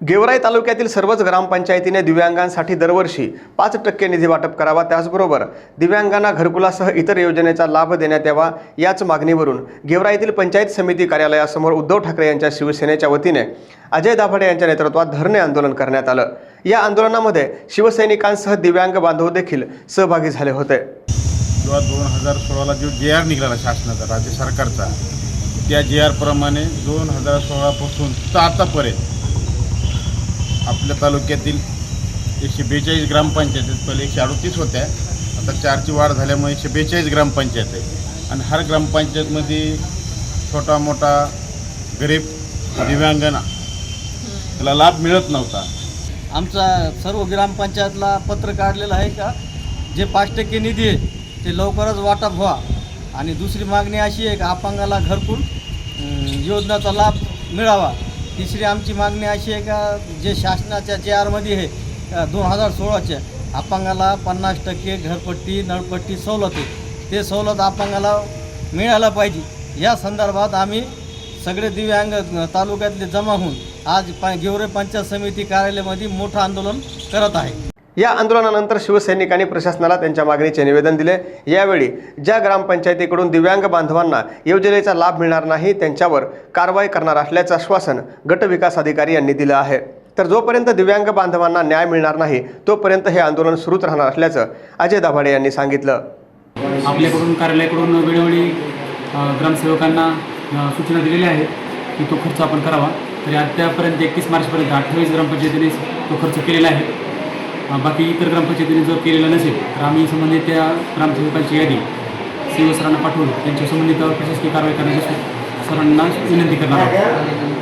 गेवराई तालुक्यातील सर्वच ग्रामपंचायतीने दिव्यांगांसाठी दरवर्षी 5% निधी वाटप करावा, त्याचबरोबर दिव्यांगांना घरकुलासह इतर योजनेचा लाभ देण्यात यावा, याच मागणीवरून गेवराईतील पंचायत समिती कार्यालयासमोर उद्धव ठाकरे यांच्या शिवसेनेच्या वतीने अजय दाभाडे यांच्या नेतृत्वात धरणे आंदोलन करण्यात आलं। या आंदोलनामध्ये शिवसैनिकांसह दिव्यांग बांधव देखील सहभागी झाले होते। 2016ला जो JR निघाला शासनाचा, राज्य सरकारचा, त्या JR प्रमाणे 2016 पासून तर आतापर्यंत आपल्या तालुक्यातील 142 ग्रामपंचायत, पहिले 138 होत्या, आता 4ची वाढ झाल्यामुळे 142 ग्रामपंचायत आहे। आणि हर ग्रामपंचायतमध्ये छोटा मोठा गरीब दिव्यांगांना त्याला लाभ मिळत नव्हता। आमचा सर्व ग्रामपंचायतला पत्र काढलेलं आहे का जे 5% निधी आहे ते लवकरच वाटप व्हा। आणि दुसरी मागणी अशी आहे की अपंगाला घरकुल योजनेचा लाभ मिळावा। तिसरी आमची मागणी अशी आहे का जे शासनाच्या JRमध्ये आहे 2016च्या अपंगाला 50% घरपट्टी नळपट्टी सवलत आहे, ते सवलत अपंगाला मिळायला पाहिजे। या संदर्भात आम्ही सगळे दिव्यांग तालुक्यातले जमा होऊन आज गेवराई पंचायत समिती कार्यालयामध्ये मोठं आंदोलन करत आहे। या आंदोलनानंतर शिवसैनिकांनी प्रशासनाला त्यांच्या मागणीचे निवेदन दिले। यावेळी ज्या ग्रामपंचायतीकडून दिव्यांग बांधवांना योजनेचा लाभ मिळणार नाही त्यांच्यावर कारवाई करणार असल्याचं आश्वासन गट विकास अधिकारी यांनी दिलं आहे। तर जोपर्यंत दिव्यांग बांधवांना न्याय मिळणार नाही तोपर्यंत हे आंदोलन सुरूच राहणार असल्याचं अजय दाभाडे यांनी सांगितलं। आपल्याकडून कार्यालयाकडून वेळोवेळी ग्रामसेवकांना सूचना दिलेल्या आहेत की तो खर्च आपण करावा। तरी आतापर्यंत 31 मार्चपर्यंत 28 ग्रामपंचायतीने तो खर्च केलेला आहे। बाकी इतर ग्रामपंचायतीने जर केलेला नसेल तर आम्ही संबंधित त्या ग्रामसेवकांची यादी CEO सरांना पाठवून त्यांच्या संबंधित प्रशासकीय कारवाई करण्याची सरांना विनंती करणार आहोत।